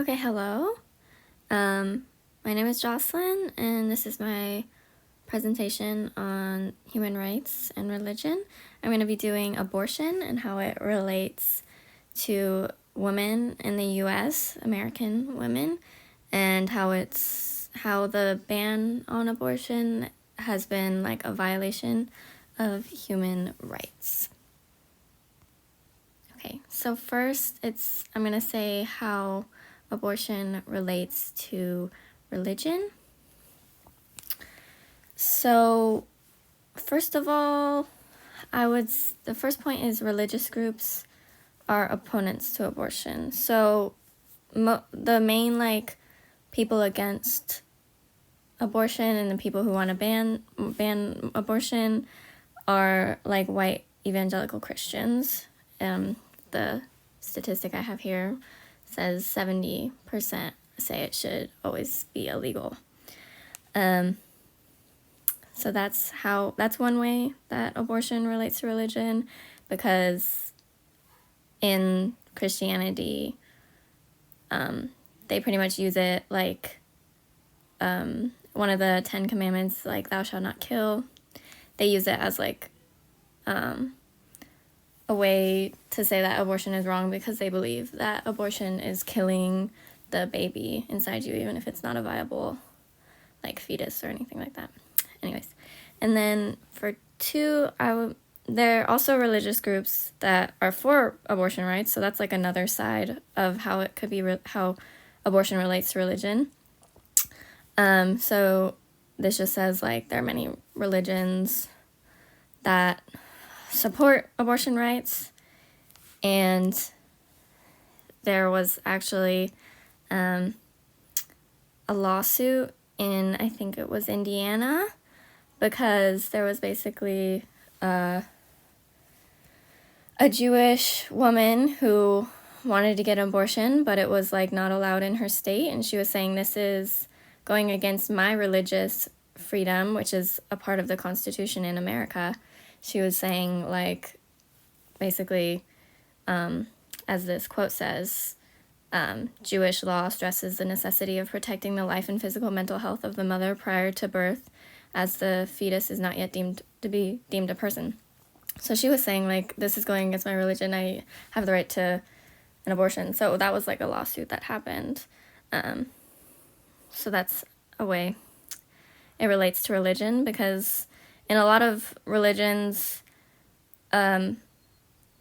Okay, hello. My name is Jocelyn, and this is my presentation on human rights and religion. I'm going to be doing abortion and how it relates to women in the US, American women, and how the ban on abortion has been like a violation of human rights. Okay, so first I'm going to say how abortion relates to religion. So, first of all, the first point is religious groups are opponents to abortion. So, the main people against abortion and the people who want to ban abortion are like white evangelical Christians. The statistic I have here says 70% say it should always be illegal. So that's one way that abortion relates to religion, because in Christianity, they pretty much use it like one of the 10 commandments, like thou shalt not kill. They use it as like a way to say that abortion is wrong, because they believe that abortion is killing the baby inside you, even if it's not a viable like fetus or anything like that. Anyways, and then for two, there are also religious groups that are for abortion rights, so that's like another side of how it could be how abortion relates to religion. So this just says like there are many religions that support abortion rights, and there was actually a lawsuit in, I think it was Indiana, because there was basically a Jewish woman who wanted to get an abortion, but it was like not allowed in her state, and she was saying, this is going against my religious freedom, which is a part of the Constitution in America. She was saying, like, basically, as this quote says, Jewish law stresses the necessity of protecting the life and physical mental health of the mother prior to birth, as the fetus is not yet deemed a person. So she was saying, like, this is going against my religion. I have the right to an abortion. So that was like a lawsuit that happened. So that's a way it relates to religion, because in a lot of religions,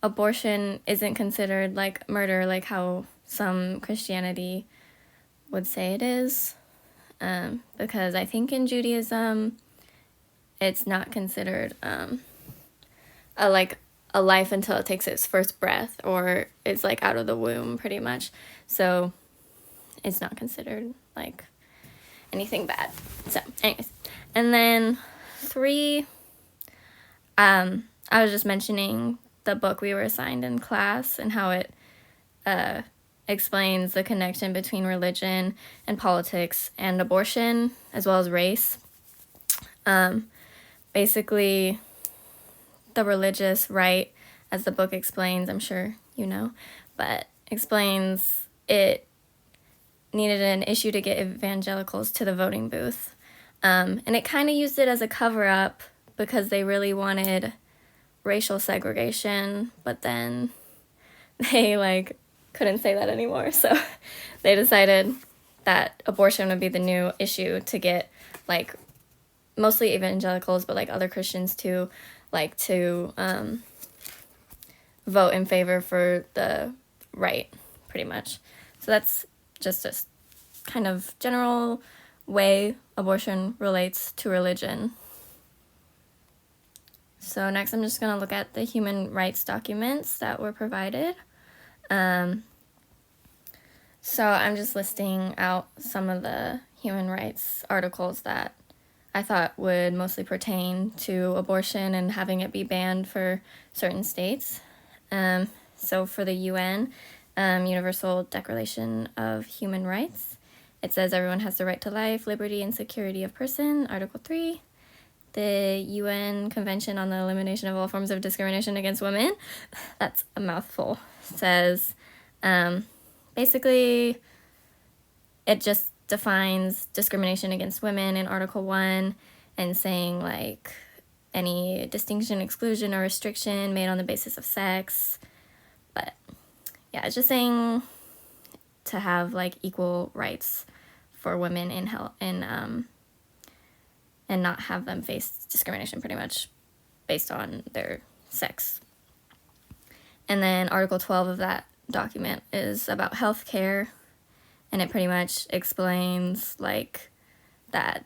abortion isn't considered like murder, like how some Christianity would say it is. Because I think in Judaism, it's not considered a life until it takes its first breath, or it's like out of the womb pretty much. So it's not considered like anything bad. So anyways, and then three, I was just mentioning the book we were assigned in class and how it explains the connection between religion and politics and abortion, as well as race. Basically, the religious right, as the book explains, I'm sure you know, but explains it needed an issue to get evangelicals to the voting booth. And it kind of used it as a cover-up because they really wanted racial segregation, but then they couldn't say that anymore. So they decided that abortion would be the new issue to get mostly evangelicals, but other Christians too, to vote in favor for the right, pretty much. So that's just a kind of general way abortion relates to religion. So next I'm just going to look at the human rights documents that were provided. So I'm just listing out some of the human rights articles that I thought would mostly pertain to abortion and having it be banned for certain states. So for the UN, Universal Declaration of Human Rights, it says everyone has the right to life, liberty, and security of person, Article 3. The UN Convention on the Elimination of All Forms of Discrimination Against Women, that's a mouthful, says basically it just defines discrimination against women in Article 1 and saying, like, any distinction, exclusion, or restriction made on the basis of sex. But, yeah, it's just saying to have, like, equal rights for women in health, and not have them face discrimination pretty much based on their sex. And then Article 12 of that document is about healthcare, and it pretty much explains, like, that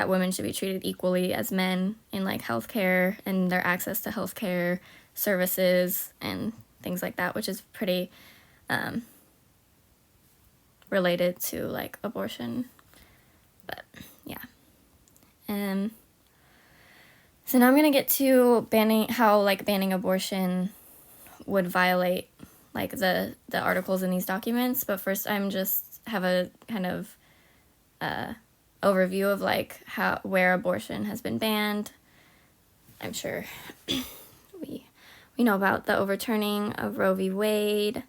women should be treated equally as men in, like, healthcare and their access to healthcare services and things like that, which is pretty related to, like, abortion. But yeah. So now I'm gonna get to banning abortion would violate, like, the articles in these documents. But first, I'm just have a kind of overview of, like, where abortion has been banned. I'm sure we know about the overturning of Roe v. Wade.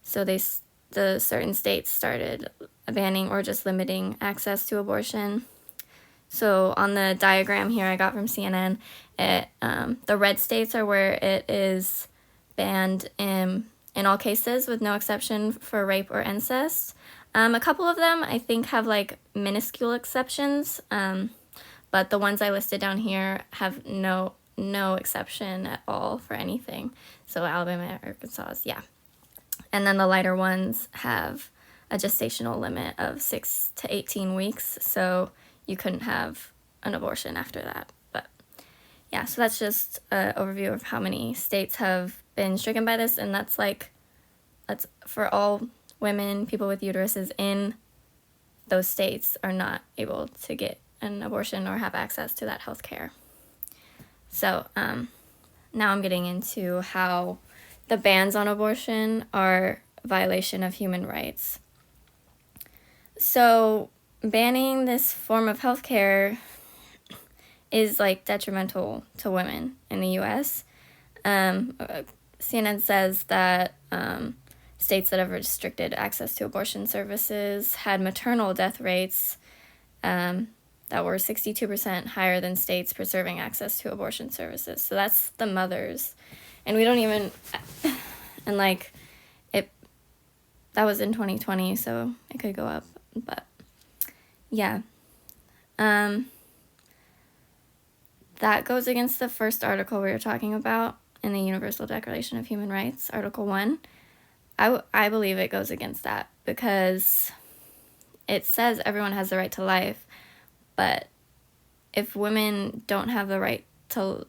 So the certain states started banning or just limiting access to abortion. So on the diagram here I got from CNN, the red states are where it is banned in all cases with no exception for rape or incest. A couple of them I think have, like, minuscule exceptions, but the ones I listed down here have no exception at all for anything. So Alabama, Arkansas, yeah. And then the lighter ones have a gestational limit of 6 to 18 weeks, so you couldn't have an abortion after that. But yeah, so that's just an overview of how many states have been stricken by this, and that's for all women, people with uteruses in those states are not able to get an abortion or have access to that health care. So now I'm getting into how the bans on abortion are a violation of human rights. So banning this form of healthcare is, like, detrimental to women in the U.S. CNN says that states that have restricted access to abortion services had maternal death rates that were 62% higher than states preserving access to abortion services. So that's the mothers. And we don't even, and, like, that was in 2020, so it could go up, but yeah. That goes against the first article we were talking about in the Universal Declaration of Human Rights, Article 1. I believe it goes against that because it says everyone has the right to life, but if women don't have the right to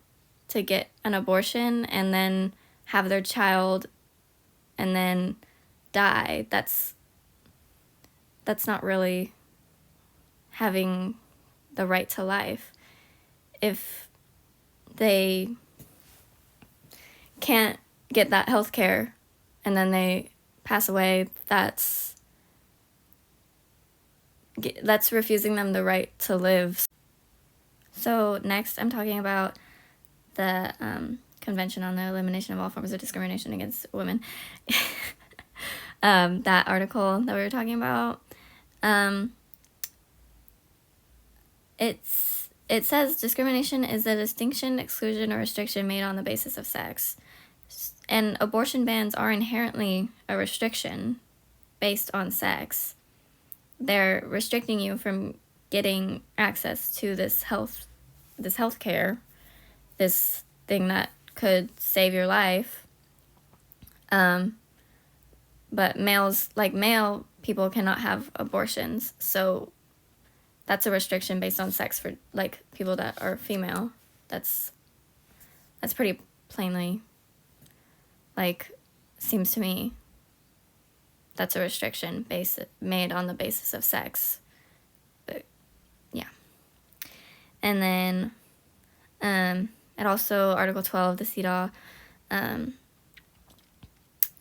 get an abortion and then have their child and then die, that's not really having the right to life. If they can't get that health care and then they pass away, that's refusing them the right to live. So next I'm talking about the Convention on the Elimination of All Forms of Discrimination Against Women. That article that we were talking about. It says discrimination is a distinction, exclusion, or restriction made on the basis of sex. And abortion bans are inherently a restriction based on sex. They're restricting you from getting access to this health care, this thing that could save your life. But male people cannot have abortions, so that's a restriction based on sex for, like, people that are female. That's pretty plainly, like, seems to me that's a restriction made on the basis of sex. But yeah. And then it also, Article 12, the CEDAW,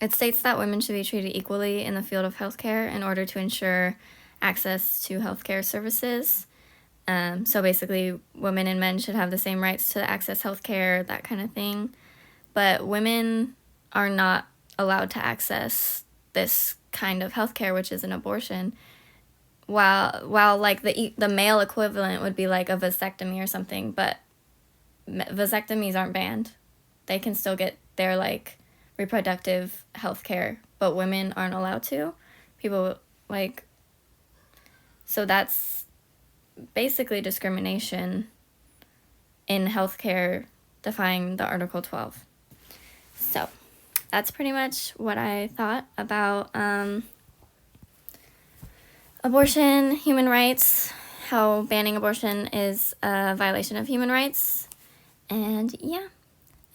it states that women should be treated equally in the field of healthcare in order to ensure access to healthcare services. So basically, women and men should have the same rights to access healthcare, that kind of thing. But women are not allowed to access this kind of healthcare, which is an abortion, while like the male equivalent would be like a vasectomy or something, but vasectomies aren't banned. They can still get their like reproductive health care, but women aren't allowed to. People like, so that's basically discrimination in healthcare, defying the Article 12. So that's pretty much what I thought about abortion, human rights, how banning abortion is a violation of human rights. And yeah,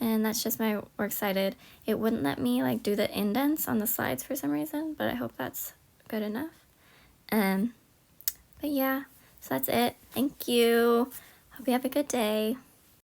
and that's just my works cited. It wouldn't let me like do the indents on the slides for some reason, but I hope that's good enough. But yeah, so that's it. Thank you. Hope you have a good day.